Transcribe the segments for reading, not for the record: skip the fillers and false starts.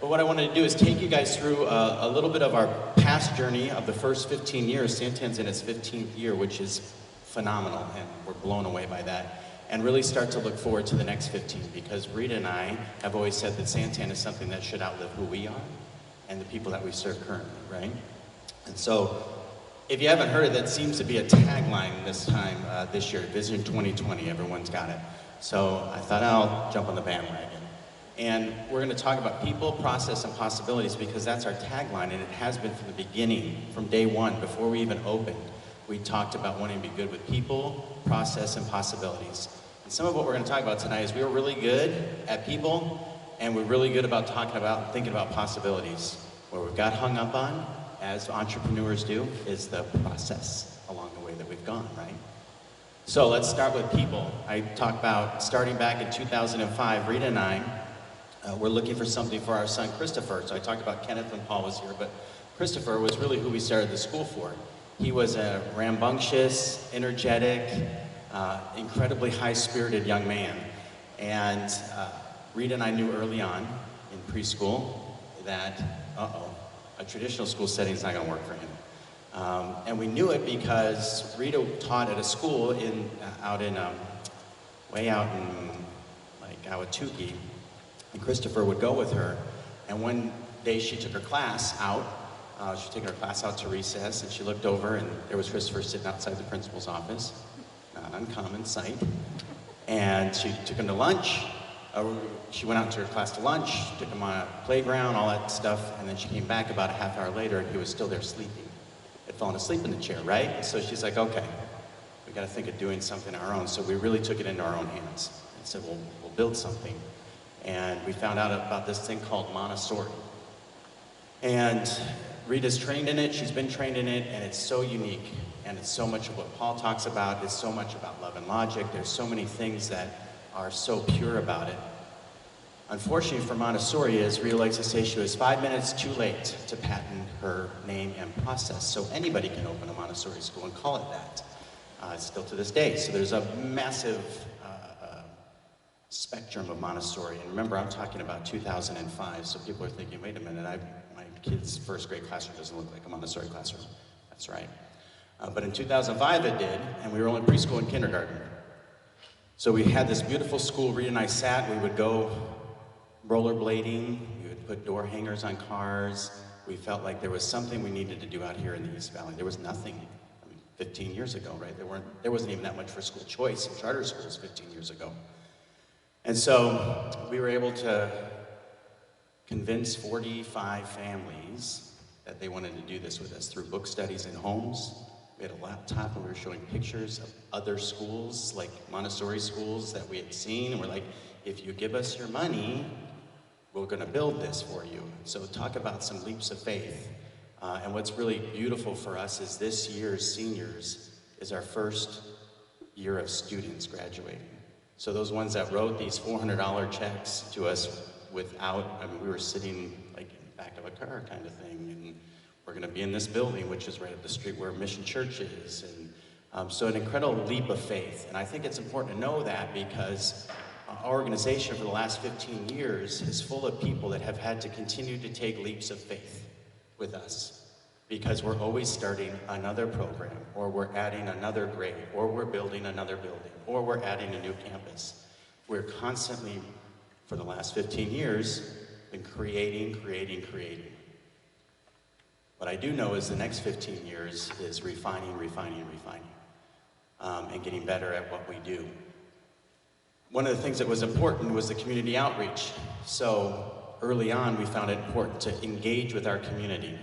But what I wanted to do is take you guys through a little bit of our past journey of the first 15 years. Santan's in its 15th year, which is phenomenal, and we're blown away by that. And really start to look forward to the next 15, because Rita and I have always said that Santan is something that should outlive who we are and the people that we serve currently, right? And so, if you haven't heard it, that seems to be a tagline this time, this year, Vision 2020, everyone's got it. So I thought I'll jump on the bandwagon. And we're gonna talk about people, process, and possibilities, because that's our tagline, and it has been from the beginning, from day one, before we even opened. We talked about wanting to be good with people, process, and possibilities. And some of what we're gonna talk about tonight is we were really good at people, and we're really good about talking about and thinking about possibilities. Where we've got hung up on, as entrepreneurs do, is the process along the way that we've gone, right? So let's start with people. I talked about starting back in 2005, Rita and I were looking for something for our son, Kristofer. So I talked about Kenneth when Paul was here, but Kristofer was really who we started the school for. He was a rambunctious, energetic, incredibly high-spirited young man. And Rita and I knew early on in preschool that, a traditional school setting is not going to work for him. And we knew it because Rita taught at a school way out in like Awatuki, and Kristofer would go with her. And one day she took her class out. She took her class out to recess, and she looked over, and there was Kristofer sitting outside the principal's office. Not an uncommon sight. And she took him to lunch. She went out to her class to lunch, took him on a playground, all that stuff, and then she came back about a half hour later, and he was still there sleeping. Had fallen asleep in the chair, right? So she's like, okay, we got to think of doing something on our own. So we really took it into our own hands and said, we'll build something. And we found out about this thing called Montessori. And Rita's trained in it, she's been trained in it, and it's so unique. And it's so much of what Paul talks about. It's so much about love and logic. There's so many things that are so pure about it. Unfortunately for Montessori, is Rita likes to say she was 5 minutes too late to patent her name and process. So anybody can open a Montessori school and call it that. Still to this day. So there's a massive spectrum of Montessori. And remember, I'm talking about 2005, so people are thinking, wait a minute, my kid's first grade classroom doesn't look like a Montessori classroom. That's right. But in 2005 it did, and we were only preschool and kindergarten. So we had this beautiful school. Rita and I sat, we would go rollerblading, we would put door hangers on cars. We felt like there was something we needed to do out here in the East Valley. There was nothing, 15 years ago, right? There wasn't even that much for school choice in charter schools 15 years ago. And so we were able to convince 45 families that they wanted to do this with us through book studies in homes. We had a laptop and we were showing pictures of other schools, like Montessori schools that we had seen, and we're like, if you give us your money, we're gonna build this for you. So talk about some leaps of faith. And what's really beautiful for us is this year's seniors is our first year of students graduating. So those ones that wrote these $400 checks to us without, we were sitting like in the back of a car kind of thing, and we're gonna be in this building, which is right up the street where Mission Church is. And so an incredible leap of faith. And I think it's important to know that because our organization for the last 15 years is full of people that have had to continue to take leaps of faith with us, because we're always starting another program, or we're adding another grade, or we're building another building, or we're adding a new campus. We're constantly, for the last 15 years, been creating. What I do know is the next 15 years is refining, and getting better at what we do. One of the things that was important was the community outreach. So early on, we found it important to engage with our community.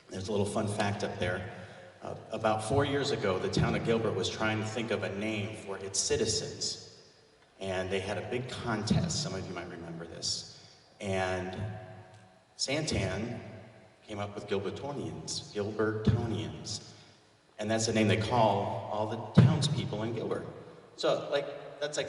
There's a little fun fact up there. About 4 years ago, the town of Gilbert was trying to think of a name for its citizens. And they had a big contest. Some of you might remember this. And Santan came up with Gilbertonians. And that's the name they call all the townspeople in Gilbert. So, that's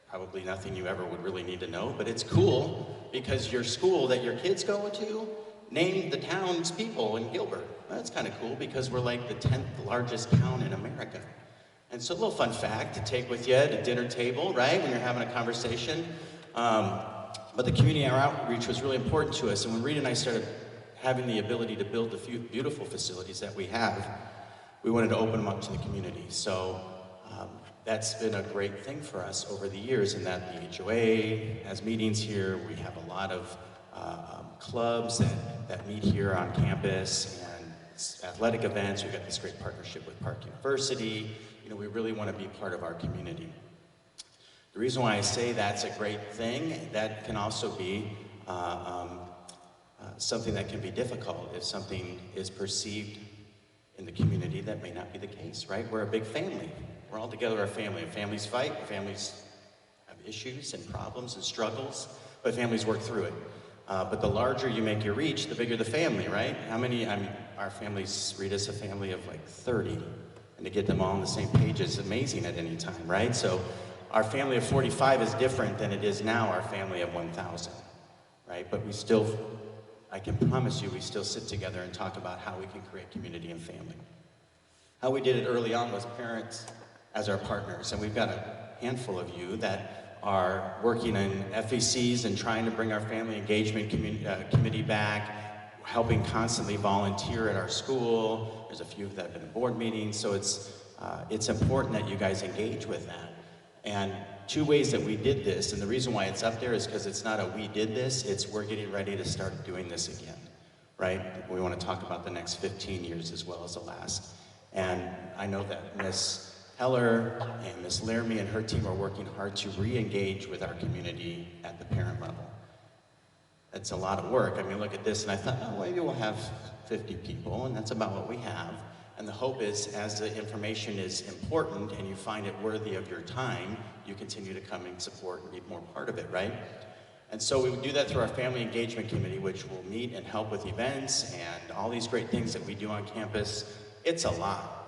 probably nothing you ever would really need to know, but it's cool because your school that your kids go to named the townspeople in Gilbert. That's kind of cool because we're like the 10th largest town in America. And so a little fun fact to take with you at a dinner table, right, when you're having a conversation. But the community outreach was really important to us, and when Rita and I started having the ability to build the few beautiful facilities that we have, we wanted to open them up to the community. So that's been a great thing for us over the years, in that the HOA has meetings here. We have a lot of clubs that meet here on campus, and athletic events. We've got this great partnership with Park University. You know, we really want to be part of our community. The reason why I say that's a great thing, that can also be something that can be difficult if something is perceived in the community that may not be the case, right? We're a big family. We're all together a family. Families fight, families have issues and problems and struggles, but families work through it. But the larger you make your reach, the bigger the family, right? How many, I mean, our families, Rita's a family of like 30, and to get them all on the same page is amazing at any time, right? So our family of 45 is different than it is now our family of 1,000, right? But we still, I can promise you, we still sit together and talk about how we can create community and family. How we did it early on was parents as our partners, and we've got a handful of you that are working in FECs and trying to bring our family engagement committee back, helping constantly volunteer at our school. There's a few that have been in board meetings, so it's important that you guys engage with that. And two ways that we did this, and the reason why it's up there is because it's not a we did this, it's we're getting ready to start doing this again, right? We want to talk about the next 15 years as well as the last. And I know that Ms. Heller and Ms. Laramie and her team are working hard to re-engage with our community at the parent level. It's a lot of work. I mean, look at this, and I thought, oh, maybe we'll have 50 people, and that's about what we have. And the hope is, as the information is important and you find it worthy of your time, you continue to come and support and be more part of it, right? And so we would do that through our Family Engagement Committee, which will meet and help with events and all these great things that we do on campus. It's a lot.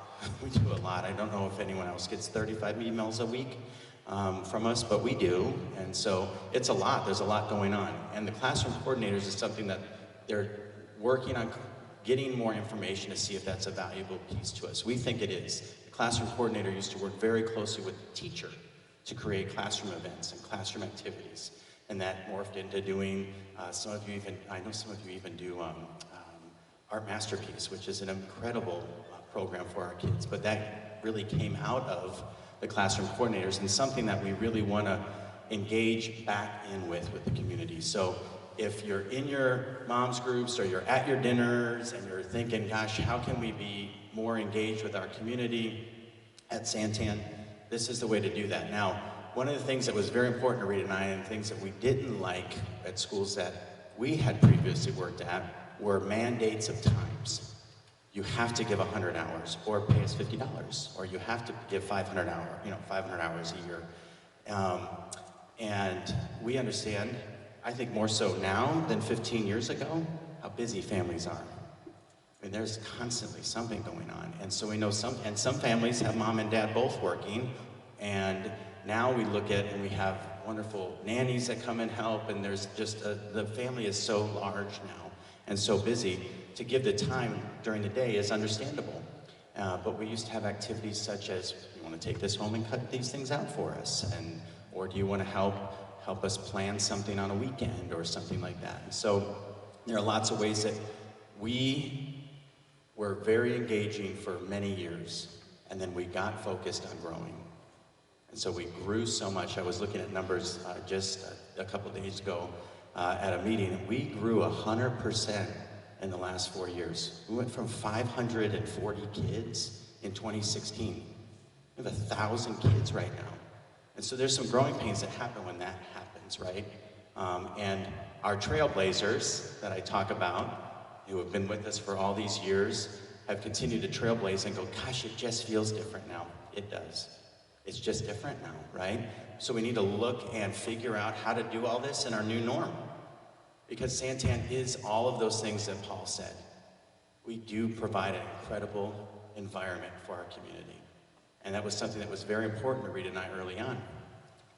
We do a lot. I don't know if anyone else gets 35 emails a week from us, but we do. And so it's a lot. There's a lot going on. And the classroom coordinators is something that they're working on getting more information to see if that's a valuable piece to us. We think it is. The classroom coordinator used to work very closely with the teacher to create classroom events and classroom activities. And that morphed into doing, I know some of you even do Art Masterpiece, which is an incredible program for our kids. But that really came out of the classroom coordinators and something that we really want to engage back in with the community. So if you're in your moms groups or you're at your dinners and you're thinking, gosh, how can we be more engaged with our community at Santan, this is the way to do that. Now, one of the things that was very important to Rita and I, and things that we didn't like at schools that we had previously worked at, were mandates of times. You have to give 100 hours or pay us $50, or you have to give 500 hours a year. And we understand, I think more so now than 15 years ago, how busy families are. I mean, there's constantly something going on. And so we know some families have mom and dad both working, and now we look at, and we have wonderful nannies that come and help, and there's just, the family is so large now and so busy. To give the time during the day is understandable. But we used to have activities such as, you want to take this home and cut these things out for us? Or do you want to help us plan something on a weekend or something like that? And so there are lots of ways that we were very engaging for many years, and then we got focused on growing. And so we grew so much. I was looking at numbers just a couple of days ago at a meeting. We grew 100% in the last 4 years. We went from 540 kids in 2016. We have 1,000 kids right now. And so there's some growing pains that happen when that happens, right? And our trailblazers that I talk about, who have been with us for all these years, have continued to trailblaze and go, gosh, it just feels different now. It does. It's just different now, right? So we need to look and figure out how to do all this in our new norm. Because Santan is all of those things that Paul said. We do provide an incredible environment for our community. And that was something that was very important to Rita and I early on.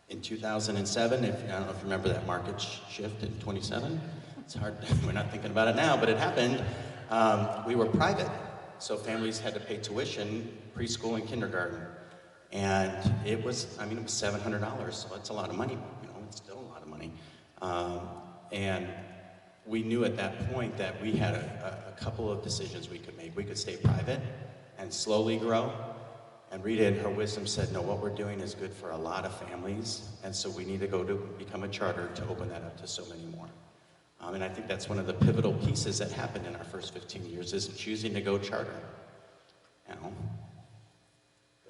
In 2007, I don't know if you remember that market shift in 27. It's hard, we're not thinking about it now, but it happened. We were private, so families had to pay tuition, preschool and kindergarten. And it was $700, so that's a lot of money. It's still a lot of money. And we knew at that point that we had a couple of decisions we could make. We could stay private and slowly grow. And Rita, in her wisdom, said, no, what we're doing is good for a lot of families, and so we need to go to become a charter to open that up to so many more. And I think that's one of the pivotal pieces that happened in our first 15 years, is choosing to go charter. Now,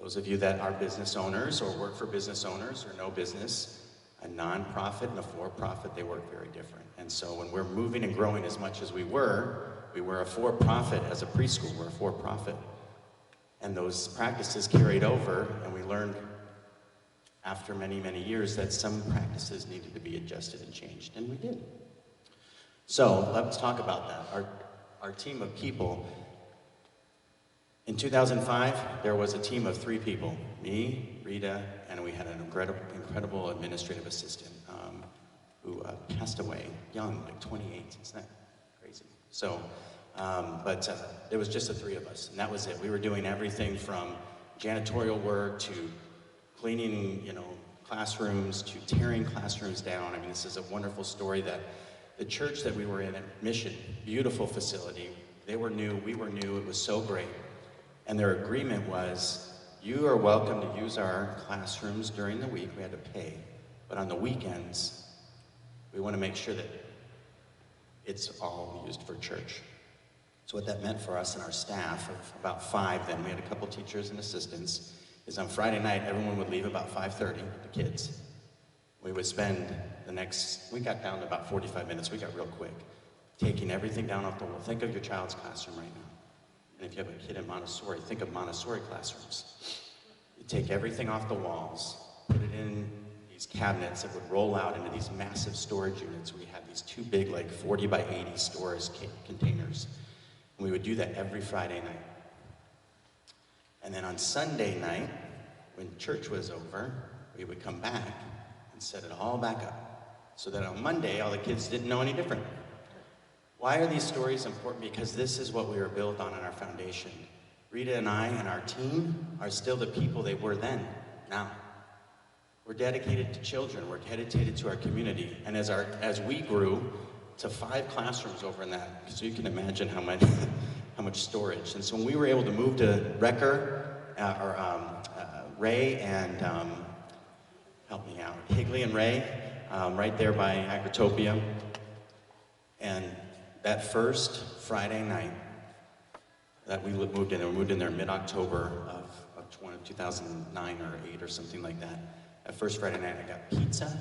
those of you that are business owners or work for business owners or know business, a nonprofit and a for-profit, they work very different. And so when we're moving and growing as much as we were a for-profit as a preschool, we're a for-profit. And those practices carried over, and we learned after many, many years that some practices needed to be adjusted and changed, and we did. So let's talk about that. Our team of people, in 2005, there was a team of 3 people, me, Rita, and we had an incredible administrative assistant who passed away young, like 28. Isn't that crazy? So, but it was just the 3 of us, and that was it. We were doing everything from janitorial work to cleaning, classrooms, to tearing classrooms down. I mean, this is a wonderful story that the church that we were in at Mission, beautiful facility, they were new, we were new, it was so great. And their agreement was, you are welcome to use our classrooms during the week, we had to pay, but on the weekends, we want to make sure that it's all used for church. So what that meant for us and our staff of about 5 then, we had a couple teachers and assistants, is on Friday night, everyone would leave about 5:30, the kids. We would spend we got down to about 45 minutes, we got real quick, taking everything down off the wall. Think of your child's classroom right now. And if you have a kid in Montessori, think of Montessori classrooms. You take everything off the walls, put it in these cabinets that would roll out into these massive storage units. We had these 2 big, like 40 by 80 storage containers. And we would do that every Friday night. And then on Sunday night, when church was over, we would come back and set it all back up, so that on Monday, all the kids didn't know any different. Why are these stories important? Because this is what we were built on in our foundation. Rita and I and our team are still the people they were then, now. We're dedicated to children, we're dedicated to our community, and as we grew to 5 classrooms over in that, so you can imagine how much storage. And so when we were able to move to Ray and, help me out, Higley and Ray, right there by Agritopia, and that first Friday night that we moved in there mid-October of 2009 or 8 or something like that. That first Friday night, I got pizza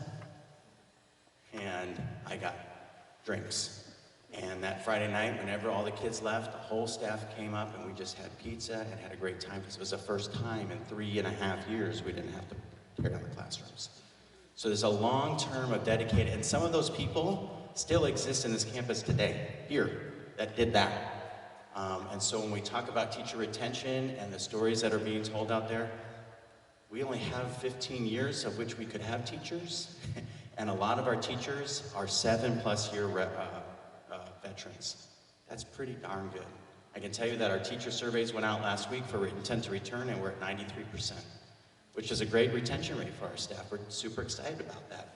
and I got drinks. And that Friday night, whenever all the kids left, the whole staff came up and we just had pizza and had a great time, because it was the first time in 3.5 years we didn't have to tear down the classrooms. So there's a long term of dedicated, and some of those people still exist in this campus today, here, that did that. And so when we talk about teacher retention and the stories that are being told out there, we only have 15 years of which we could have teachers, and a lot of our teachers are 7+ year veterans. That's pretty darn good. I can tell you that our teacher surveys went out last week for intent to return, and we're at 93%, which is a great retention rate for our staff. We're super excited about that.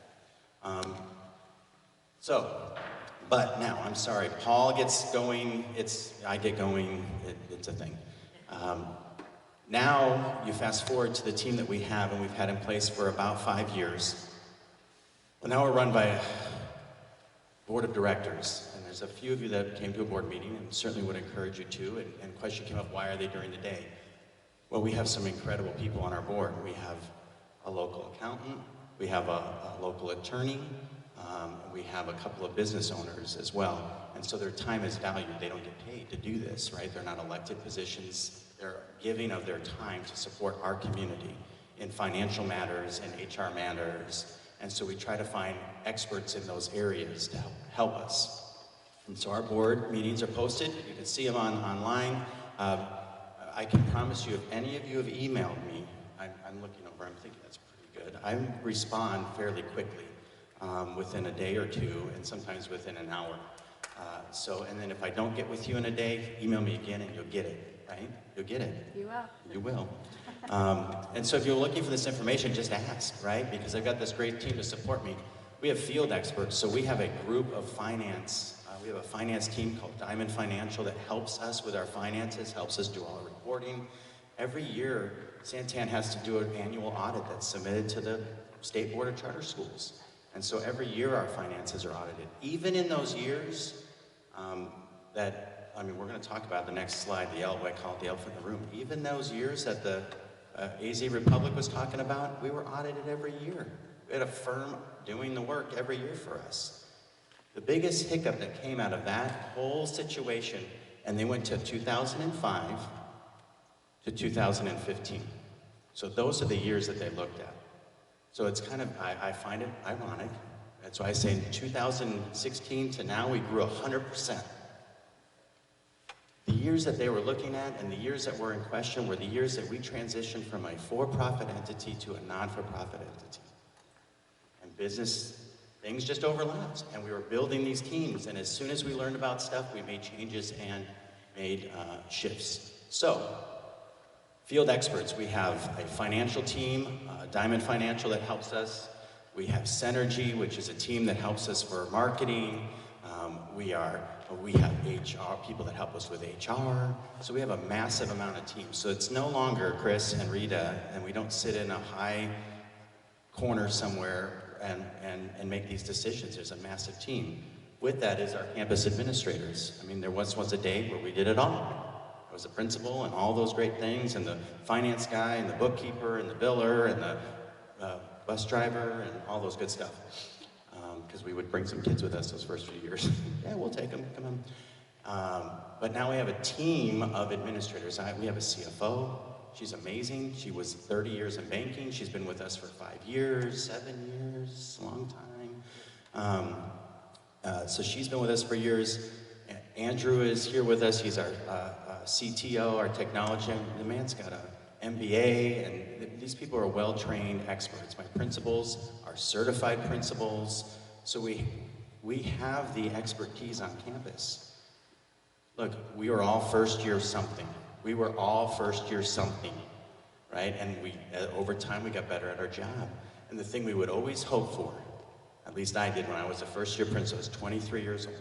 But now, I'm sorry, Paul gets going, I get going, it's a thing. Now, you fast forward to the team that we have and we've had in place for about 5 years. Well, now we're run by a board of directors, and there's a few of you that came to a board meeting and certainly would encourage you to, and the question came up, why are they during the day? Well, we have some incredible people on our board. We have a local accountant, we have a local attorney, we have a couple of business owners as well. And so their time is valued. They don't get paid to do this, right? They're not elected positions. They're giving of their time to support our community in financial matters and HR matters. And so we try to find experts in those areas to help us. And so our board meetings are posted. You can see them online. I can promise you, if any of you have emailed me, I'm looking over, I'm thinking that's pretty good. I respond fairly quickly, within a day or two, and sometimes within an hour. And then if I don't get with you in a day, email me again and you'll get it, right? You'll get it. You will. You will. And so if you're looking for this information, just ask, right? Because I've got this great team to support me. We have field experts, so we have a group of finance. We have a finance team called Diamond Financial that helps us with our finances, helps us do all our reporting. Every year, Santan has to do an annual audit that's submitted to the State Board of Charter Schools. And so every year our finances are audited. Even in those years we're going to talk about the next slide, I call it the elephant in the room. Even those years that the AZ Republic was talking about, we were audited every year. We had a firm doing the work every year for us. The biggest hiccup that came out of that whole situation, and they went to 2005 to 2015. So those are the years that they looked at. So it's kind of, I find it ironic. That's why I say in 2016 to now, we grew 100%. The years that they were looking at and the years that were in question were the years that we transitioned from a for-profit entity to a non-for-profit entity. And business, things just overlapped, and we were building these teams, and as soon as we learned about stuff, we made changes and made shifts. So, field experts, we have a financial team, Diamond Financial that helps us. We have Synergy, which is a team that helps us for marketing. We have HR, people that help us with HR. So we have a massive amount of teams. So it's no longer Chris and Rita, and we don't sit in a high corner somewhere and make these decisions. There's a massive team. With that is our campus administrators. I mean, there was a day where we did it all. There was a principal and all those great things, and the finance guy, and the bookkeeper, and the biller, and the bus driver, and all those good stuff. Because we would bring some kids with us those first few years. Yeah, we'll take them, come on. But now we have a team of administrators. We have a CFO. She's amazing. She was 30 years in banking. She's been with us for 5 years, 7 years, a long time. So she's been with us for years. Andrew is here with us. He's our CTO, our technology. The man's got an MBA, and these people are well-trained experts. My principals are certified principals. So we have the expertise on campus. Look, we were all first year something. We were all first year something, right? And over time, we got better at our job. And the thing we would always hope for, at least I did when I was a first year principal, I was 23 years old.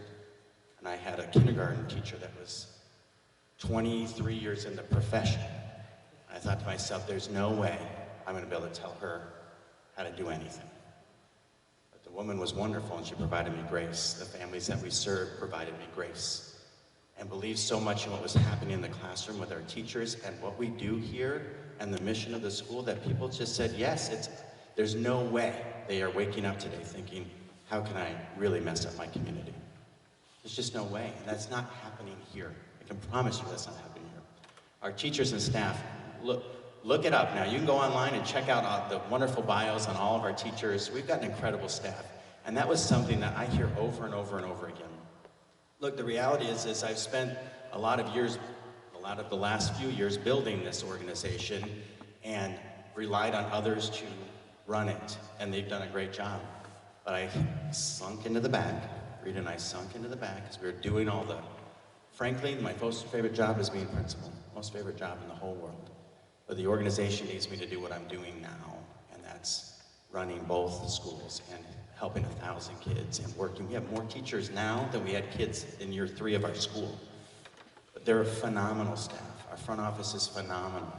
And I had a kindergarten teacher that was 23 years in the profession. I thought to myself, there's no way I'm going to be able to tell her how to do anything. But the woman was wonderful, and she provided me grace. The families that we served provided me grace. And believed so much in what was happening in the classroom with our teachers and what we do here and the mission of the school that people just said, yes, there's no way they are waking up today thinking, how can I really mess up my community? There's just no way. And that's not happening here. I can promise you that's not happening here. Our teachers and staff, look it up now. You can go online and check out the wonderful bios on all of our teachers. We've got an incredible staff. And that was something that I hear over and over and over again. Look, the reality is I've spent a lot of the last few years building this organization and relied on others to run it. And they've done a great job. But I sunk into the back. Rita and I sunk into the back because we were doing all the, frankly, my most favorite job is being principal. Most favorite job in the whole world. But the organization needs me to do what I'm doing now, and that's running both schools and helping 1,000 kids and working. We have more teachers now than we had kids in year 3 of our school. But they're a phenomenal staff. Our front office is phenomenal.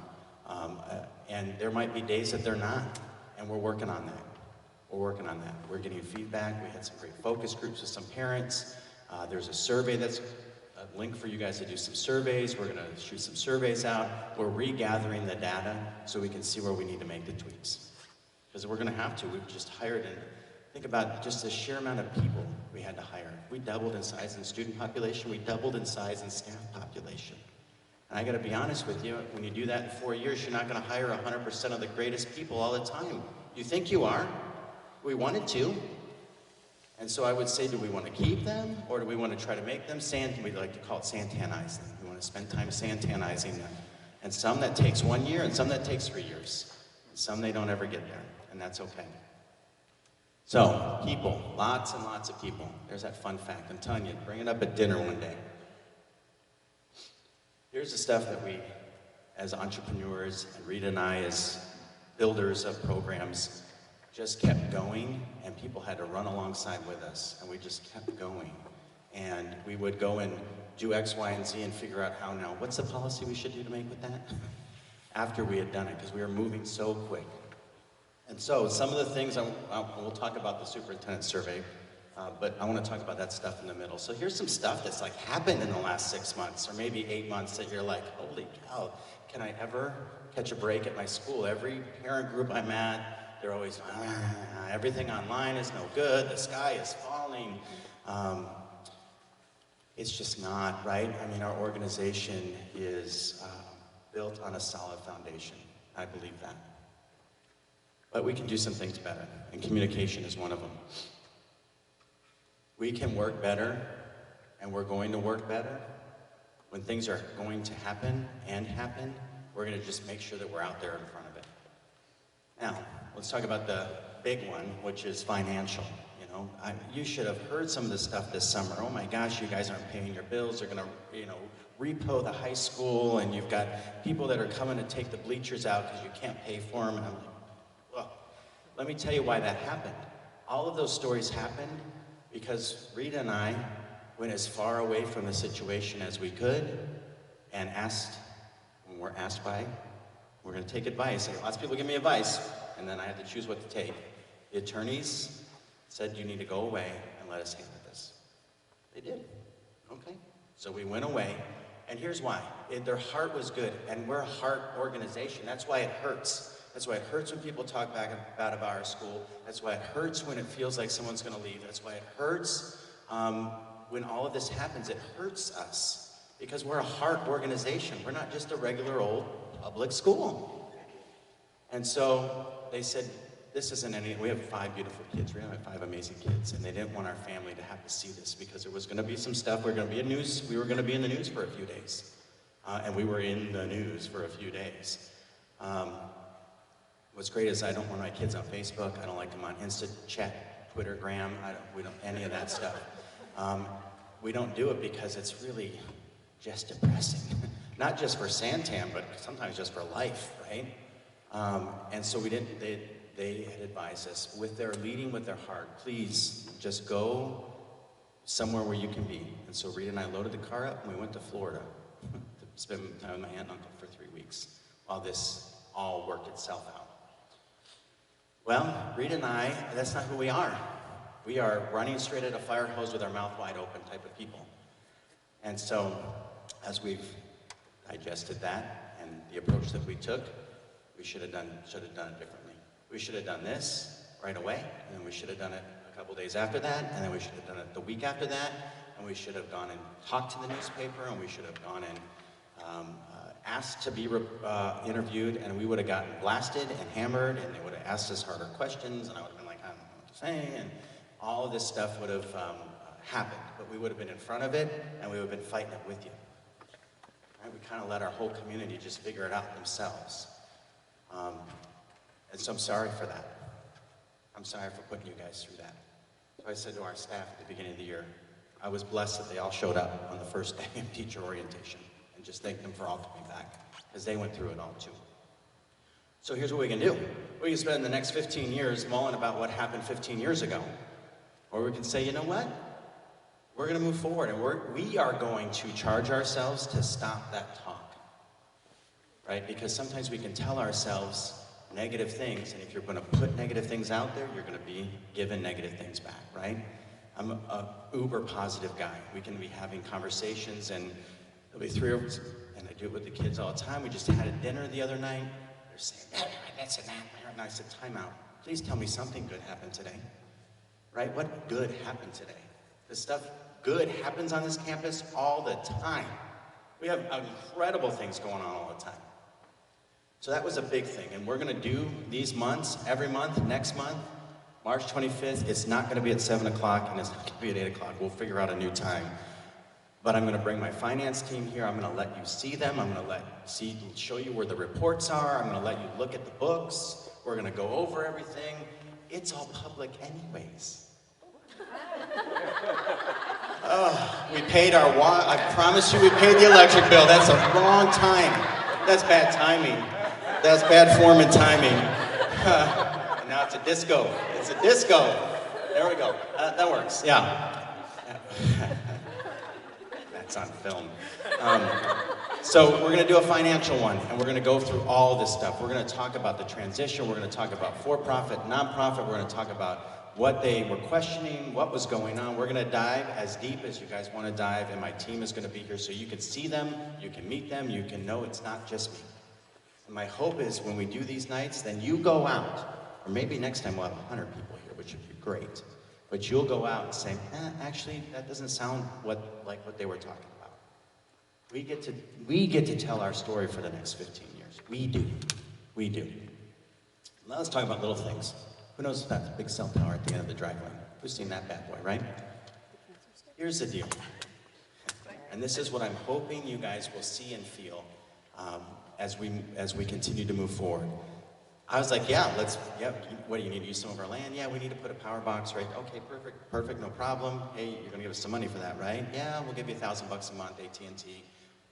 And there might be days that they're not, and we're working on that. We're working on that. We're getting feedback. We had some great focus groups with some parents. There's a survey that's a link for you guys to do some surveys. We're gonna shoot some surveys out. We're regathering the data so we can see where we need to make the tweaks. Because we're gonna have to. We've just hired, and think about just the sheer amount of people we had to hire. We doubled in size in student population. We doubled in size in staff population. And I gotta be honest with you, when you do that in 4 years, you're not gonna hire 100% of the greatest people all the time. You think you are. We wanted to. And so I would say, do we want to keep them, or do we want to try to make them we like to call it Santanizing. We want to spend time Santanizing them. And some that takes 1 year, and some that takes 3 years. And some they don't ever get there, and that's okay. So, people, lots and lots of people. There's that fun fact. I'm telling you, bring it up at dinner one day. Here's the stuff that we, as entrepreneurs, and Rita and I, as builders of programs, just kept going, and people had to run alongside with us, and we just kept going. And we would go and do X, Y, and Z and figure out how now, what's the policy we should do to make with that? After we had done it, because we were moving so quick. And so some of the things, we'll talk about the superintendent survey, but I want to talk about that stuff in the middle. So here's some stuff that's like happened in the last 6 months, or maybe 8 months, that you're like, holy cow, can I ever catch a break at my school? Every parent group I'm at, they're always, everything online is no good, the sky is falling. It's just not, right? I mean, our organization is built on a solid foundation. I believe that. But we can do some things better, and communication is one of them. We can work better, and we're going to work better. When things are going to happen, we're going to just make sure that we're out there in front of it. Now, let's talk about the big one, which is financial. You should have heard some of this stuff this summer. Oh my gosh, you guys aren't paying your bills. They're going to, repo the high school, and you've got people that are coming to take the bleachers out because you can't pay for them. And I'm like, well, let me tell you why that happened. All of those stories happened because Rita and I went as far away from the situation as we could and asked, when we're asked by, we're going to take advice. Lots of people give me advice, and then I had to choose what to take. The attorneys said, you need to go away and let us handle this. They did. Okay. So we went away, and here's why. Their heart was good, and we're a heart organization. That's why it hurts. That's why it hurts when people talk bad about our school. That's why it hurts when it feels like someone's going to leave. That's why it hurts when all of this happens. It hurts us because we're a heart organization. We're not just a regular old public school. And so they said, this isn't we have 5 beautiful kids. We have 5 amazing kids, and they didn't want our family to have to see this because there was going to be some stuff. We were going to be in the news for a few days, and we were in the news for a few days. What's great is I don't want my kids on Facebook. I don't like them on InstaChat, Twittergram. We don't any of that stuff. We don't do it because it's really just depressing, not just for Santam, but sometimes just for life, right? And so we didn't. They had advised us, leading with their heart, please just go somewhere where you can be. And so Rita and I loaded the car up, and we went to Florida to spend time with my aunt and uncle for 3 weeks while this all worked itself out. Well, Rita and I, that's not who we are. We are running straight at a fire hose with our mouth wide open type of people. And so as we've digested that and the approach that we took, we should have done it differently. We should have done this right away, and then we should have done it a couple days after that, and then we should have done it the week after that, and we should have gone and talked to the newspaper, and we should have gone and asked to be interviewed, and we would have gotten blasted and hammered, and they would have asked us harder questions, and I would have been like, I don't know what to say, and all of this stuff would have happened, but we would have been in front of it, and we would have been fighting it with you. Right? We kind of let our whole community just figure it out themselves. And so I'm sorry for that. I'm sorry for putting you guys through that. So I said to our staff at the beginning of the year, I was blessed that they all showed up on the first day of teacher orientation, and just thank them for all coming back, because they went through it all too. So here's what we can do. We can spend the next 15 years mulling about what happened 15 years ago. Or we can say, you know what? We're going to move forward, and we are going to charge ourselves to stop that talk. Right? Because sometimes we can tell ourselves negative things, and if you're going to put negative things out there, you're going to be given negative things back, right? I'm a uber positive guy. We can be having conversations, and there'll be 3 of us, and I do it with the kids all the time. We just had a dinner the other night. They're saying, that's a nightmare. And I said, time out. Please tell me something good happened today. Right? What good happened today? The stuff good happens on this campus all the time. We have incredible things going on all the time. So that was a big thing, and we're going to do these months, every month, next month, March 25th, it's not going to be at 7 o'clock, and it's not going to be at 8 o'clock. We'll figure out a new time. But I'm going to bring my finance team here. I'm going to let you see them. I'm going to show you where the reports are. I'm going to let you look at the books. We're going to go over everything. It's all public anyways. We paid our water. I promise you we paid the electric bill. That's a long time. That's bad timing. That's bad form and timing. And now it's a disco. It's a disco. There we go. That works, yeah. That's on film. So we're going to do a financial one, and we're going to go through all this stuff. We're going to talk about the transition. We're going to talk about for-profit, nonprofit. We're going to talk about what they were questioning, what was going on. We're going to dive as deep as you guys want to dive, and my team is going to be here so you can see them, you can meet them, you can know it's not just me. And my hope is when we do these nights, then you go out, or maybe next time we'll have 100 people here, which would be great. But you'll go out and say, actually, that doesn't sound like what they were talking about. We get to tell our story for the next 15 years. We do. Now let's talk about little things. Who knows that big cell tower at the end of the drive lane? Who's seen that bad boy, right? Here's the deal. And this is what I'm hoping you guys will see and feel as we continue to move forward. I was like, what do you need to use some of our land? Yeah, we need to put a power box, right? Okay, perfect, no problem. Hey, you're gonna give us some money for that, right? Yeah, we'll give you $1,000 a month, AT&T.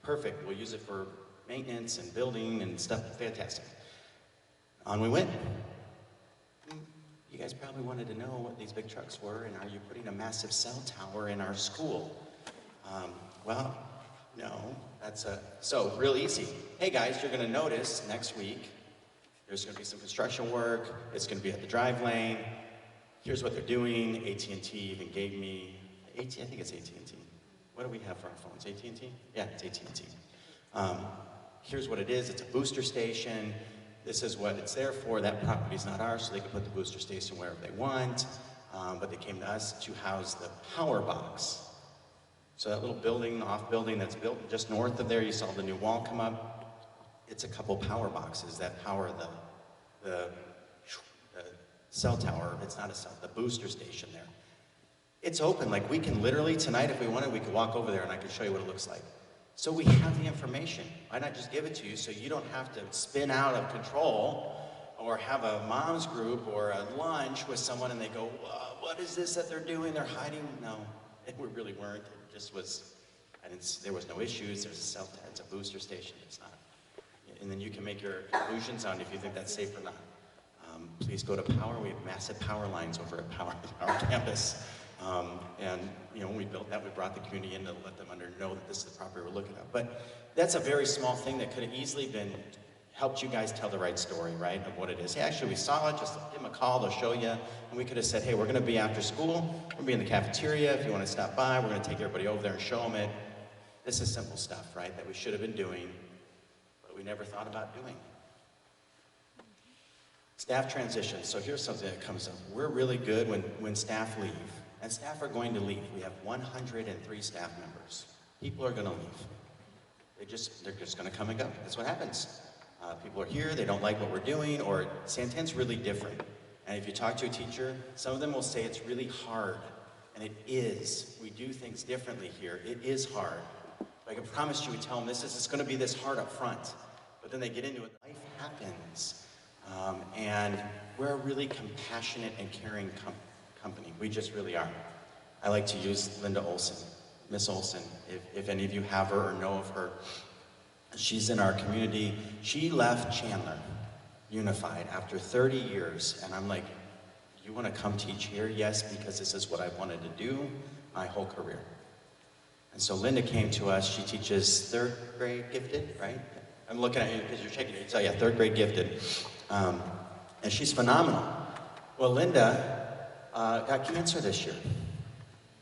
Perfect, we'll use it for maintenance and building and stuff, fantastic. On we went. You guys probably wanted to know what these big trucks were, and are you putting a massive cell tower in our school? Well, no, so real easy. Hey guys, you're gonna notice next week, there's going to be some construction work. It's going to be at the drive lane. Here's what they're doing. AT&T even gave me, I think it's AT&T. What do we have for our phones? AT&T? Yeah, it's AT&T. Here's what it is. It's a booster station. This is what it's there for. That property's not ours, so they can put the booster station wherever they want. But they came to us to house the power box. So that little building, off building that's built just north of there, you saw the new wall come up. It's a couple power boxes that power the cell tower. It's not a cell, the booster station there. It's open, like we can literally, tonight if we wanted, we could walk over there and I could show you what it looks like. So we have the information. Why not just give it to you so you don't have to spin out of control or have a mom's group or a lunch with someone and they go, what is this that they're doing? They're hiding. No, we really weren't. It just was, there was no issues. There's it's a booster station. It's not. And then you can make your conclusions on if you think that's safe or not. Please go to Power. We have massive power lines over at our campus. And when we built that, we brought the community in to let them know that this is the property we're looking at. But that's a very small thing that could have easily been helped you guys tell the right story, right, of what it is. Hey, actually, we saw it. Just give them a call. They'll show you. And we could have said, hey, we're going to be after school. We're going to be in the cafeteria. If you want to stop by, we're going to take everybody over there and show them it. This is simple stuff, right, that we should have been doing. We never thought about doing. Staff transitions. So here's something that comes up. We're really good when staff leave. And staff are going to leave. We have 103 staff members. People are going to leave. They're just going to come and go. That's what happens. People are here, they don't like what we're doing, or Santan's really different. And if you talk to a teacher, some of them will say it's really hard. And it is. We do things differently here. It is hard. But I can promise you, we tell them it's going to be this hard up front. But then they get into it, life happens. And we're a really compassionate and caring company. We just really are. I like to use Linda Olson, Miss Olson, if any of you have her or know of her. She's in our community. She left Chandler Unified after 30 years. And I'm like, you want to come teach here? Yes, because this is what I've wanted to do my whole career. And so Linda came to us. She teaches third grade gifted, right? I'm looking at you because you're shaking it. So yeah, third grade gifted. And she's phenomenal. Well, Linda got cancer this year,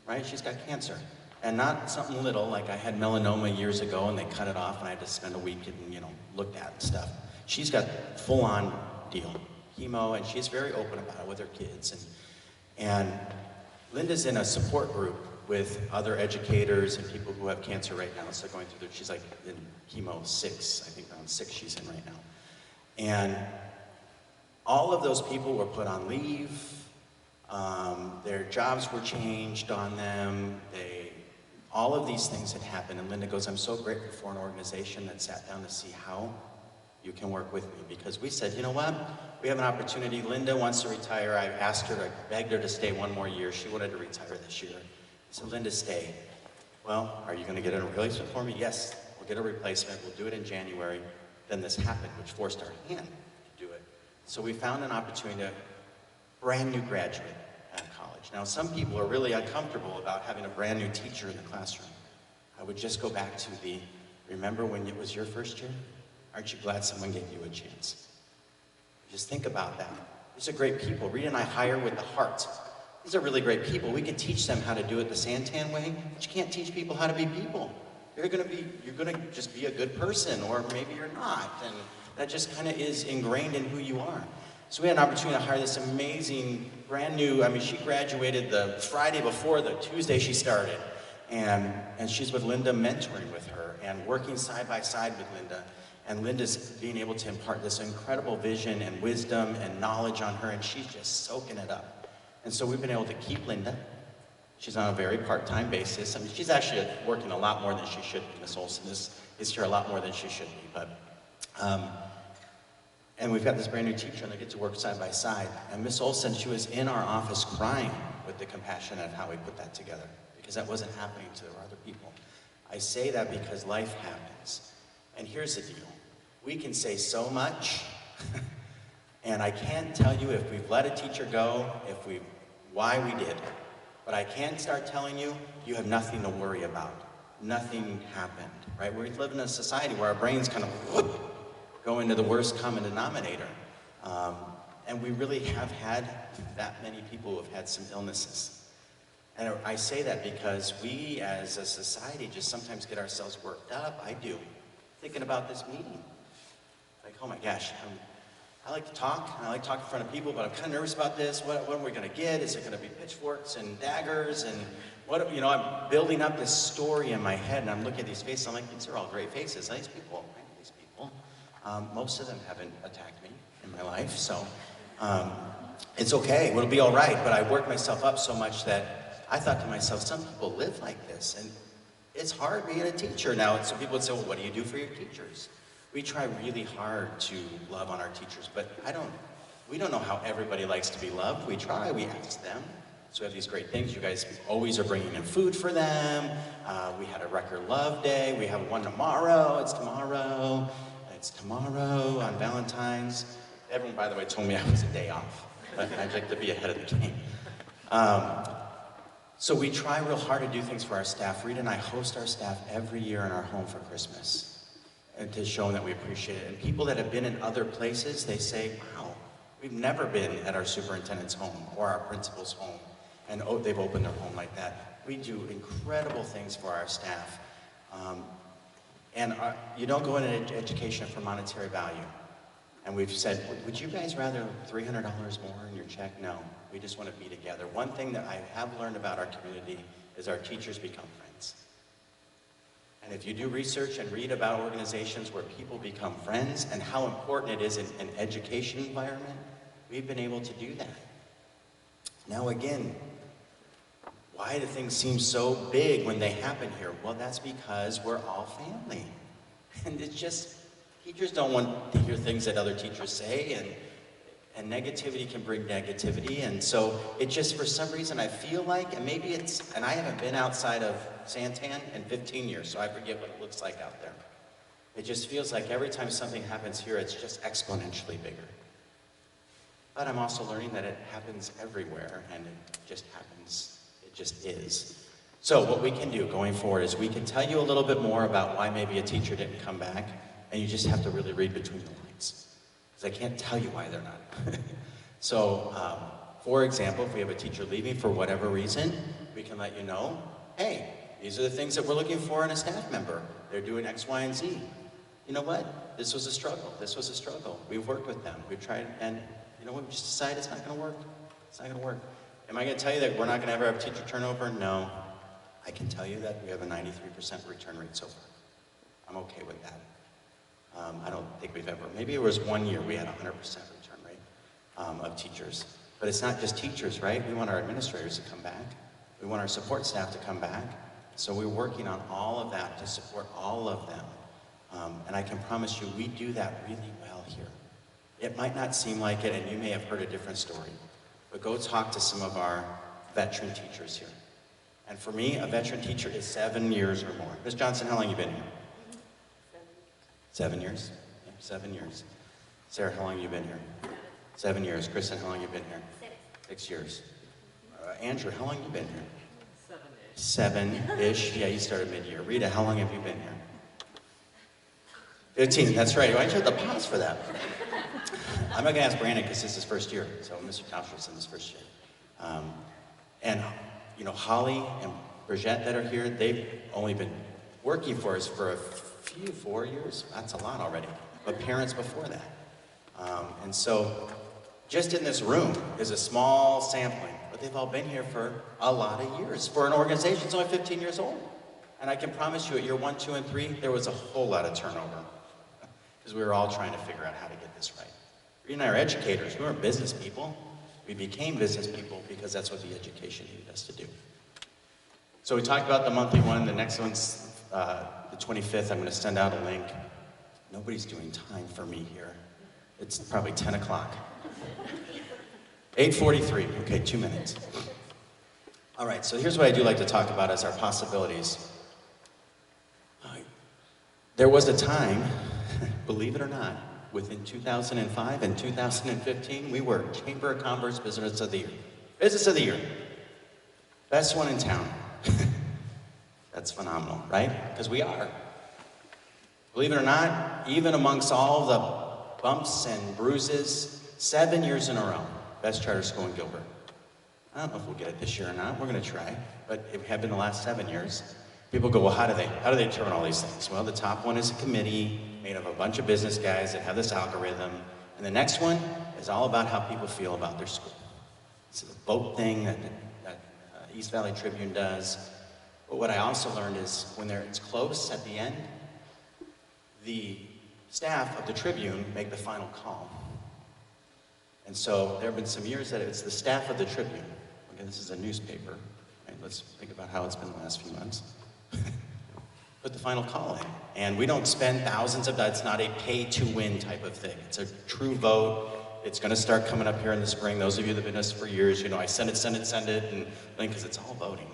right? She's got cancer. And not something little, like I had melanoma years ago and they cut it off and I had to spend a week getting, looked at and stuff. She's got full-on deal, chemo, and she's very open about it with her kids. And Linda's in a support group with other educators and people who have cancer right now. So going through she's like in chemo 6, I think around 6 she's in right now. And all of those people were put on leave. Their jobs were changed on them. All of these things had happened. And Linda goes, I'm so grateful for an organization that sat down to see how you can work with me. Because we said, you know what? We have an opportunity. Linda wants to retire. I asked her, I begged her to stay one more year. She wanted to retire this year. So Linda, stay. Well, are you going to get a replacement for me? Yes, we'll get a replacement. We'll do it in January. Then this happened, which forced our hand to do it. So we found an opportunity to brand new graduate out of college. Now, some people are really uncomfortable about having a brand new teacher in the classroom. I would just go back to remember when it was your first year? Aren't you glad someone gave you a chance? Just think about that. These are great people. Rita and I hire with the heart. These are really great people. We can teach them how to do it the Santan way, but you can't teach people how to be people. You're gonna just be a good person, or maybe you're not, and that just kind of is ingrained in who you are. So we had an opportunity to hire this amazing, brand new, she graduated the Friday before the Tuesday she started, and she's with Linda, mentoring with her, and working side by side with Linda, and Linda's being able to impart this incredible vision and wisdom and knowledge on her, and she's just soaking it up. And so we've been able to keep Linda. She's on a very part-time basis. She's actually working a lot more than she should be. Miss Olson is here a lot more than she should be. But, and we've got this brand new teacher, and they get to work side by side. And Miss Olson, she was in our office crying with the compassion of how we put that together, because that wasn't happening to other people. I say that because life happens. And here's the deal. We can say so much, and I can't tell you if we've let a teacher go, why we did. But I can start telling you, you have nothing to worry about. Nothing happened, right? We live in a society where our brains kind of go into the worst common denominator. And we really have had that many people who have had some illnesses. And I say that because we as a society just sometimes get ourselves worked up. I do, thinking about this meeting. Like, oh my gosh, I like to talk, and I like to talk in front of people, but I'm kind of nervous about this. What are we going to get? Is it going to be pitchforks and daggers? And I'm building up this story in my head, and I'm looking at these faces. I'm like, these are all great faces. Nice people, right? These people. Most of them haven't attacked me in my life, so it's okay. It'll be all right. But I worked myself up so much that I thought to myself, some people live like this, and it's hard being a teacher. Now, so people would say, well, what do you do for your teachers? We try really hard to love on our teachers, but we don't know how everybody likes to be loved. We try, we ask them. So we have these great things. You guys always are bringing in food for them. We had a Record Love Day. We have one tomorrow. It's tomorrow on Valentine's. Everyone, by the way, told me I was a day off, but I'd like to be ahead of the game. So we try real hard to do things for our staff. Rita and I host our staff every year in our home for Christmas, and to show them that we appreciate it. And people that have been in other places, they say, wow, we've never been at our superintendent's home or our principal's home, and they've opened their home like that. We do incredible things for our staff. You don't go into education for monetary value. And we've said, would you guys rather $300 more in your check? No, we just want to be together. One thing that I have learned about our community is our teachers become friends. And if you do research and read about organizations where people become friends and how important it is in an education environment, we've been able to do that. Now again, why do things seem so big when they happen here? Well, that's because we're all family. And it's just, teachers don't want to hear things that other teachers say, and negativity can bring negativity. And so it just, for some reason, I feel like, and maybe and I haven't been outside of Santan in 15 years, so I forget what it looks like out there. It just feels like every time something happens here, it's just exponentially bigger. But I'm also learning that it happens everywhere, and it just happens, it just is. So what we can do going forward is we can tell you a little bit more about why maybe a teacher didn't come back, and you just have to really read between the lines. Because I can't tell you why they're not. So, for example, if we have a teacher leaving for whatever reason, we can let you know, hey, these are the things that we're looking for in a staff member. They're doing X, Y, and Z. You know what? This was a struggle. This was a struggle. We've worked with them. We've tried, and you know what? We just decided it's not going to work. It's not going to work. Am I going to tell you that we're not going to ever have teacher turnover? No. I can tell you that we have a 93% return rate so far. I'm okay with that. I don't think we've ever, maybe it was 1 year we had a 100% return rate of teachers. But it's not just teachers, right? We want our administrators to come back. We want our support staff to come back. So we're working on all of that to support all of them. And I can promise you, we do that really well here. It might not seem like it, and you may have heard a different story, but go talk to some of our veteran teachers here. And for me, a veteran teacher is 7 years or more. Ms. Johnson, how long have you been here? 7 years? Yeah, 7 years. Sarah, how long have you been here? 7 years. Kristen, how long have you been here? 6 years. Andrew, how long have you been here? 7-ish. 7-ish? Yeah, you started mid-year. Rita, how long have you been here? 15, that's right. Why don't you have to pause for that? I'm not gonna ask Brandon because this is his first year, so Mr. Tausch's in his first year. And you know, Holly and Brigitte that are here, they've only been working for us for a few, 4 years. That's a lot already, but parents before that. And so just in this room is a small sampling, but they've all been here for a lot of years. For an organization that's only 15 years old. And I can promise you at year 1, 2, and 3, there was a whole lot of turnover because we were all trying to figure out how to get this right. Rita and I are educators. We weren't business people. We became business people because that's what the education needed us to do. So we talked about the monthly one. The next one's the 25th. I'm going to send out a link. Nobody's doing time for me here. It's probably 10 o'clock. 8:43. Okay, 2 minutes. All right, so here's what I do like to talk about as our possibilities. There was a time, believe it or not, within 2005 and 2015, we were Chamber of Commerce Business of the Year. Business of the Year. Best one in town. That's phenomenal, right? Because we are. Believe it or not, even amongst all the bumps and bruises, 7 years in a row, best charter school in Gilbert. I don't know if we'll get it this year or not. We're going to try, but it have been the last 7 years. People go, well, how do they determine all these things? Well, the top one is a committee made of a bunch of business guys that have this algorithm, and the next one is all about how people feel about their school. It's a vote thing that East Valley Tribune does. But what I also learned is when it's close at the end, the staff of the Tribune make the final call. And so there have been some years that it's the staff of the Tribune. Again, this is a newspaper. Right? Let's think about how it's been the last few months. Put the final call in. And we don't spend thousands of dollars. It's not a pay-to-win type of thing. It's a true vote. It's going to start coming up here in the spring. Those of you that have been with us for years, you know, I send it, and because it's all voting.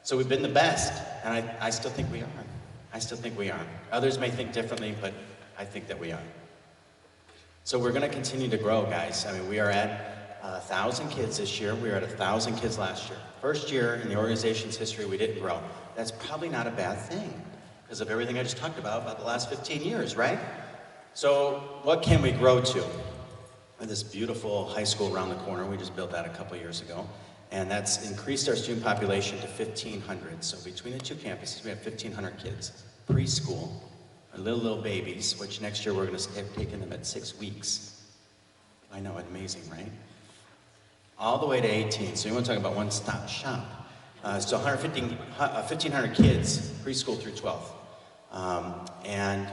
So we've been the best, and I still think we are. I still think we are. Others may think differently, but I think that we are. So we're going to continue to grow, guys. I mean, we are at 1,000 kids this year. We were at 1,000 kids last year. First year in the organization's history, we didn't grow. That's probably not a bad thing because of everything I just talked about the last 15 years, right? So what can we grow to? This beautiful high school around the corner, we just built that a couple years ago, and that's increased our student population to 1,500. So between the two campuses, we have 1,500 kids. Preschool, our little babies, which next year we're going to start taking them at 6 weeks. I know, amazing, right? All the way to 18. So you want to talk about one-stop shop. So 1,500 kids, preschool through 12th. And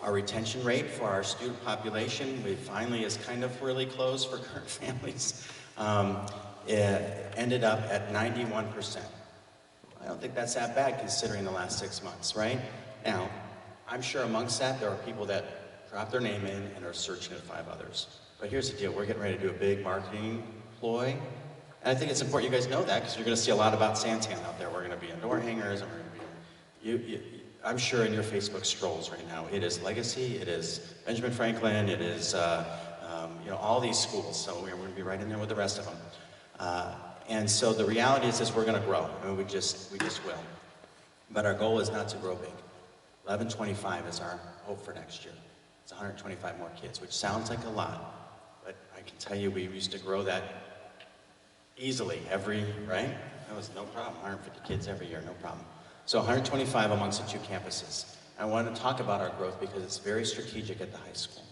our retention rate for our student population, we finally is kind of really close for current families. It ended up at 91%. I don't think that's that bad considering the last 6 months, right? Now, I'm sure amongst that, there are people that drop their name in and are searching to find others. But here's the deal, we're getting ready to do a big marketing ploy. And I think it's important you guys know that because you're going to see a lot about Santan out there. We're going to be in door hangers, and we're going to be, I'm sure in your Facebook strolls right now, it is Legacy, it is Benjamin Franklin, it is, all these schools. So we're going to be right in there with the rest of them. And so the reality is we're going to grow. I mean, we just will. But our goal is not to grow big. 1125 is our hope for next year. It's 125 more kids, which sounds like a lot, but I can tell you we used to grow that easily right? That was no problem, 150 kids every year, no problem. So 125 amongst the two campuses. I want to talk about our growth because it's very strategic at the high school.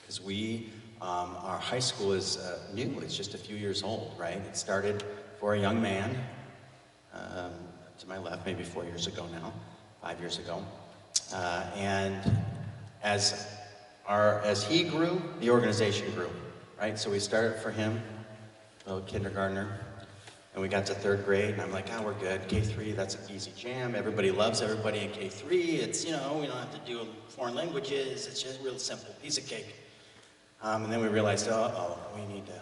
Because our high school is new, it's just a few years old, right? It started for a young man, to my left, maybe 4 years ago now, 5 years ago. And as he grew, the organization grew, right? So we started for him, a little kindergartner, and we got to 3rd grade, and I'm like, we're good. K3, that's an easy jam. Everybody loves everybody in K3. It's, we don't have to do foreign languages. It's just real simple, piece of cake. And then we realized, we need to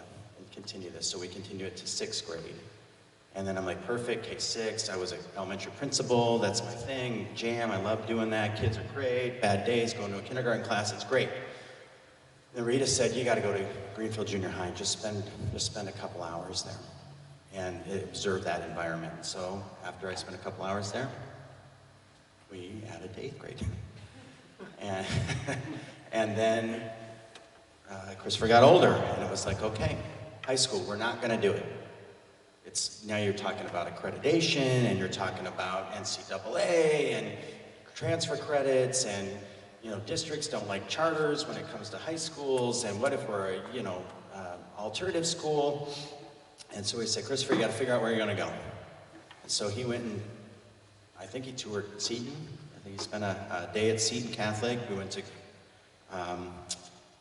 continue this. So we continue it to 6th grade. And then I'm like, perfect, K6. I was an elementary principal. That's my thing. Jam, I love doing that. Kids are great. Bad days, going to a kindergarten class, it's great. And Rita said, you got to go to Greenfield Junior High, just spend a couple hours there and observe that environment. So after I spent a couple hours there, we added to 8th grade. And then Kristofer got older, and it was like, okay, high school, we're not going to do it. Now you're talking about accreditation, and you're talking about NCAA, and transfer credits, and districts don't like charters when it comes to high schools, and what if we're alternative school? And so we said, Kristofer, you got to figure out where you're going to go. And so he went and, I think he toured Seton. I think he spent a day at Seton Catholic. We went to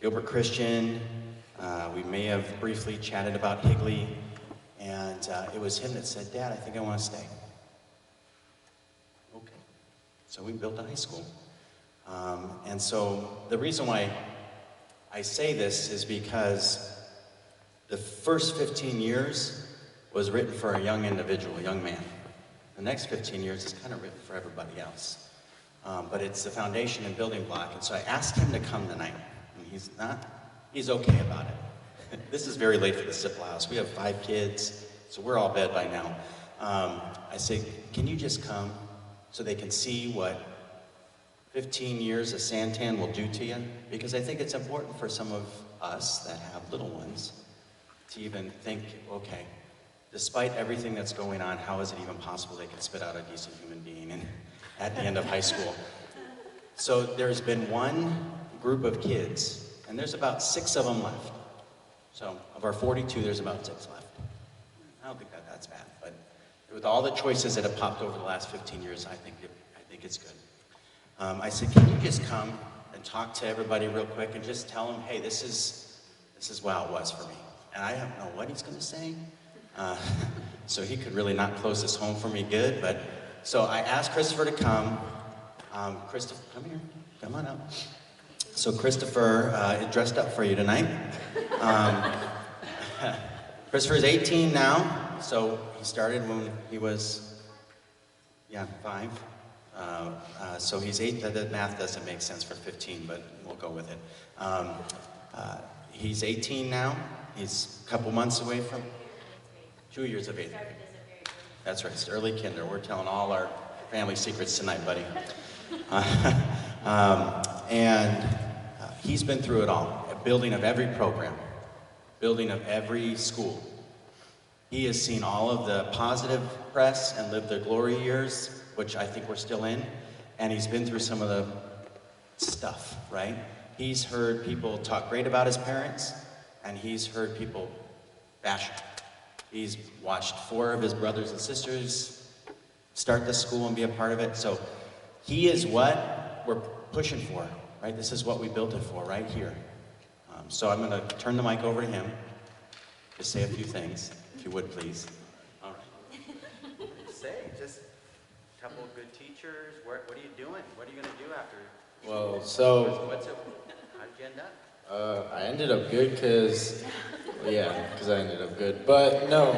Gilbert Christian. We may have briefly chatted about Higley. And it was him that said, Dad, I think I want to stay. Okay. So we built a high school. And so the reason why I say this is because the first 15 years was written for a young individual, a young man. The next 15 years is kind of written for everybody else. But it's the foundation and building block. And so I asked him to come tonight. And he's okay about it. This is very late for the Sippel house. We have 5 kids, so we're all bed by now. I say, can you just come so they can see what 15 years of Santan will do to you? Because I think it's important for some of us that have little ones to even think, okay, despite everything that's going on, how is it even possible they can spit out a decent human being at the end of high school? So there's been one group of kids, and there's about 6 of them left. So of our 42, there's about 6 left. I don't think that's bad, but with all the choices that have popped over the last 15 years, I think it's good. I said, can you just come and talk to everybody real quick and just tell them, hey, this is how it was for me. And I don't know what he's going to say, so he could really not close this home for me good. But so I asked Kristofer to come. Kristofer, come here, come on up. So Kristofer dressed up for you tonight. Kristofer is 18 now, so he started when he was, 5. So he's 8. The math doesn't make sense for 15, but we'll go with it. He's 18 now. He's a couple months away from 2 years of age. That's right, it's early kinder. We're telling all our family secrets tonight, buddy. He's been through it all. A building of every program, building of every school. He has seen all of the positive press and lived the glory years, which I think we're still in, and he's been through some of the stuff, right? He's heard people talk great about his parents, and he's heard people bash him. He's watched 4 of his brothers and sisters start the school and be a part of it. So he is what we're pushing for, right? This is what we built it for, right here. So I'm going to turn the mic over to him to say a few things, if you would, please. All right. Just a couple of good teachers. What are you doing? What are you going to do after? Well, so How did you end up? I ended up good because I ended up good. But no,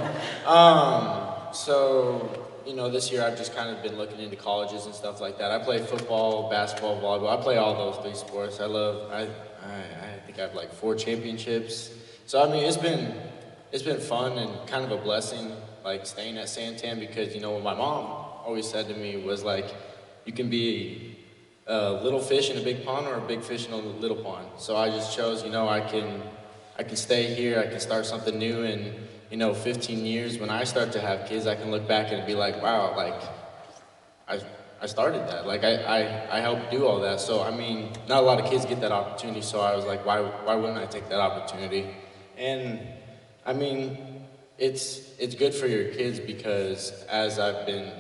so, this year I've just kind of been looking into colleges and stuff like that. I play football, basketball, volleyball. I play all those 3 sports. I think I have like 4 championships. So, I mean, it's been fun and kind of a blessing, like staying at Santan, because, what my mom always said to me was like, you can be a little fish in a big pond or a big fish in a little pond. So I just chose, I can stay here, I can start something new, and 15 years when I start to have kids, I can look back and be like, wow, like I started that, like I helped do all that. So I mean, not a lot of kids get that opportunity, so I was like, why wouldn't I take that opportunity? And I mean, it's good for your kids, because as I've been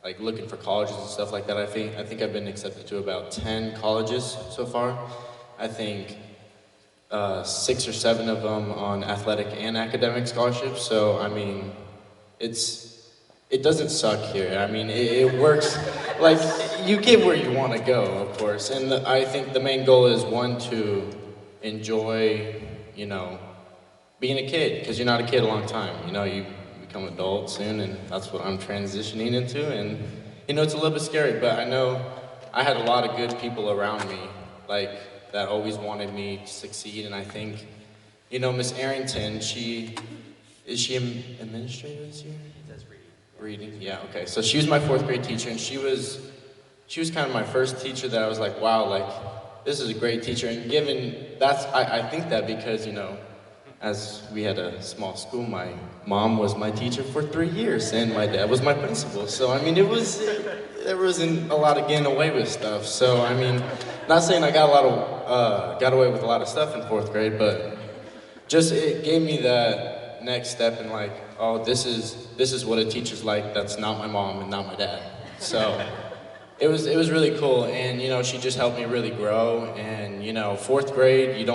like looking for colleges and stuff like that, I think I've been accepted to about 10 colleges so far. I think 6 or 7 of them on athletic and academic scholarships. So I mean, it doesn't suck here. I mean, it works. Like, you get where you want to go, of course. And I think the main goal is, one, to enjoy, being a kid, because you're not a kid a long time. You become an adult soon, and that's what I'm transitioning into. And, it's a little bit scary, but I know I had a lot of good people around me. Like, that always wanted me to succeed. And I think, you know, Miss Arrington, is she an administrator this year? That's Reading, yeah, okay. So she was my 4th grade teacher, and she was kind of my first teacher that I was like, wow, like, this is a great teacher. And I think that because, you know, as we had a small school, my mom was my teacher for 3 years, and my dad was my principal. So, I mean, there wasn't a lot of getting away with stuff. So, I mean, not saying I got away with a lot of stuff in 4th grade, but just it gave me that next step in like, oh, this is what a teacher's like. That's not my mom and not my dad. So it was really cool, and you know, she just helped me really grow. And you know, 4th grade,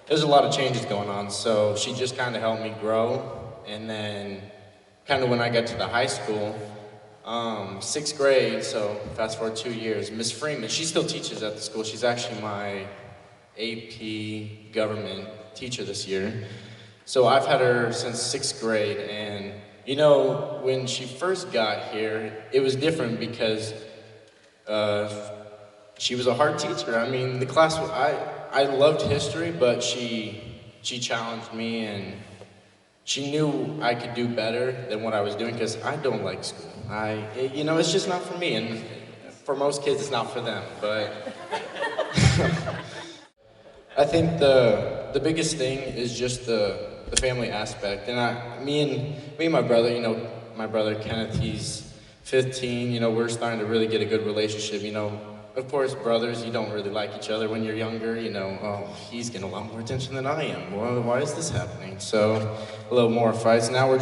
there's a lot of changes going on, so she just kind of helped me grow. And then kind of when I got to the high school, 6th grade, so fast forward 2 years, Miss Freeman, she still teaches at the school. She's actually my AP government teacher this year. So I've had her since 6th grade, and you know, when she first got here, it was different because she was a hard teacher. I mean, the class, I loved history, but she challenged me, and she knew I could do better than what I was doing, because I don't like school. You know, it's just not for me, and for most kids, it's not for them, but I think the biggest thing is just the family aspect. And me and my brother, you know, my brother Kenneth, he's 15, you know, we're starting to really get a good relationship. You know, of course, brothers, you don't really like each other when you're younger. You know, oh, he's getting a lot more attention than I am. Well, why is this happening? So a little more fights. Now we're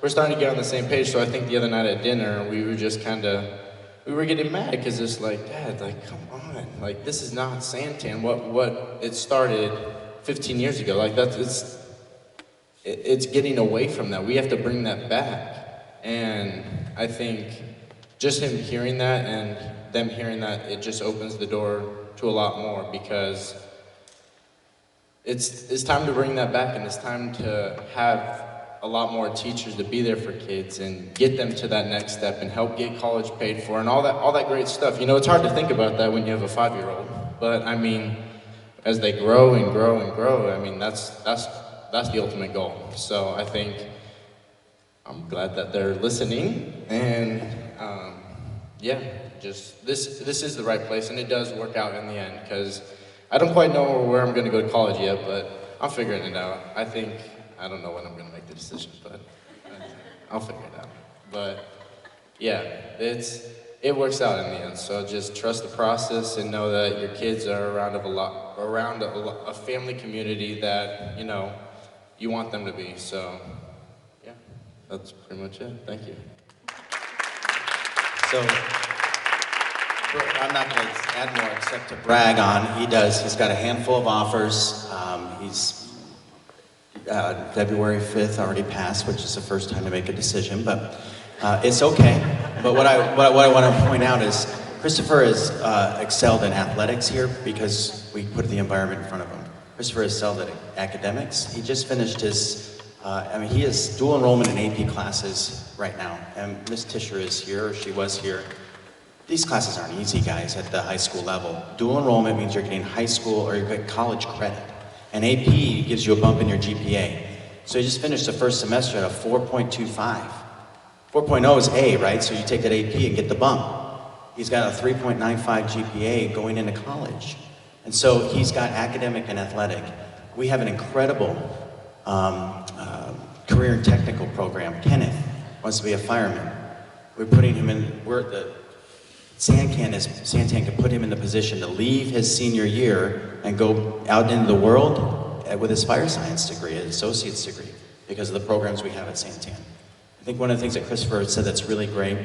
starting to get on the same page. So I think the other night at dinner, we were just we were getting mad because it's like, Dad, like, come on, like, this is not Santan. What it started 15 years ago. Like, it's getting away from that. We have to bring that back. And I think just him hearing that and them hearing that, it just opens the door to a lot more, because it's time to bring that back, and it's time to have a lot more teachers to be there for kids and get them to that next step and help get college paid for and all that great stuff. You know, it's hard to think about that when you have a 5-year-old, but I mean, as they grow and grow and grow, I mean, that's the ultimate goal. So I think I'm glad that they're listening, and yeah, just this is the right place, and it does work out in the end, because I don't quite know where I'm going to go to college yet, but I'm figuring it out. I don't know when I'm going to make the decision, but I'll figure it out. But yeah, it works out in the end. So just trust the process and know that your kids are around a family community that, you know, you want them to be. So yeah, that's pretty much it. Thank you. So I'm not going to add more except to brag on. He's got a handful of offers. He's February 5th already passed, which is the first time to make a decision, but it's okay. But what I want to point out is Kristofer has excelled in athletics here because we put the environment in front of him. Kristofer has excelled at academics. He just finished his, he has dual enrollment in AP classes right now, and Miss Tischer is here, or she was here. These classes aren't easy, guys, at the high school level. Dual enrollment means you're getting high school or you get college credit. And AP gives you a bump in your GPA. So you just finished the first semester at a 4.25. 4.0 is A, right? So you take that AP and get the bump. He's got a 3.95 GPA going into college. And so he's got academic and athletic. We have an incredible career and technical program. Kenneth wants to be a fireman. We're putting him in, Santan can put him in the position to leave his senior year and go out into the world with his fire science degree, an associate's degree, because of the programs we have at Santan. I think one of the things that Kristofer said that's really great,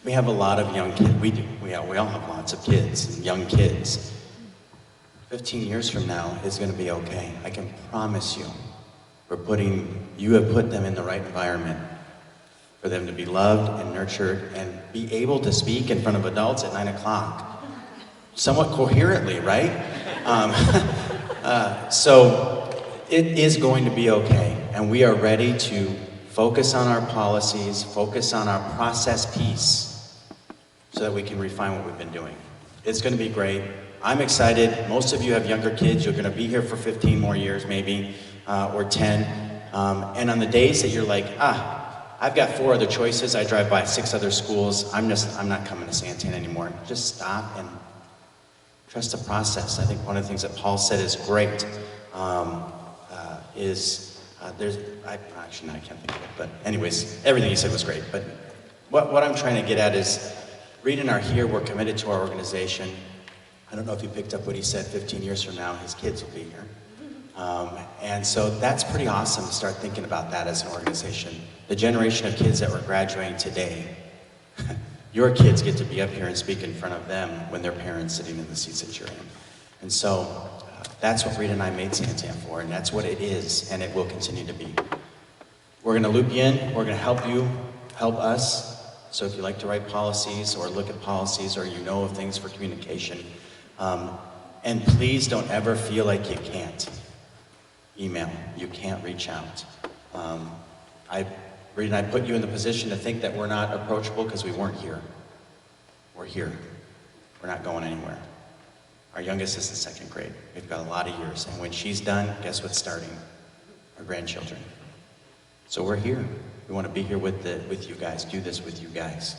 we have a lot of young kids. We all have lots of kids and young kids. 15 years from now is going to be okay. I can promise you. You have put them in the right environment for them to be loved and nurtured and be able to speak in front of adults at 9 o'clock. Somewhat coherently, right? So it is going to be okay. And we are ready to focus on our policies, focus on our process piece so that we can refine what we've been doing. It's going to be great. I'm excited. Most of you have younger kids. You're gonna be here for 15 more years maybe, or 10. And on the days that you're like, I've got 4 other choices, I drive by 6 other schools, I'm not coming to Santana anymore. Just stop and trust the process. I think one of the things that Paul said is great, I can't think of it, but anyways, everything he said was great. But what I'm trying to get at is, Reed and I are here, we're committed to our organization. I don't know if you picked up what he said, 15 years from now, his kids will be here. And so that's pretty awesome to start thinking about that as an organization. The generation of kids that we're graduating today, your kids get to be up here and speak in front of them when their parents sitting in the seats that you're in. And so that's what Rita and I made Santana for, and that's what it is, and it will continue to be. We're gonna loop you in, we're gonna help you, help us. So if you like to write policies or look at policies or you know of things for communication, and please don't ever feel like you can't email, you can't reach out. Reed and I put you in the position to think that we're not approachable because we weren't here. We're here. We're not going anywhere. Our youngest is in 2nd grade. We've got a lot of years, and when she's done, guess what's starting? Our grandchildren. So we're here. We want to be here with you guys, do this with you guys.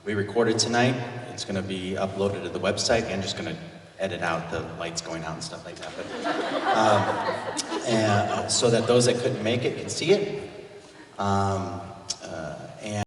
We recorded tonight. It's going to be uploaded to the website. I'm just going to edit out the lights going out and stuff like that. But, so that those that couldn't make it can see it.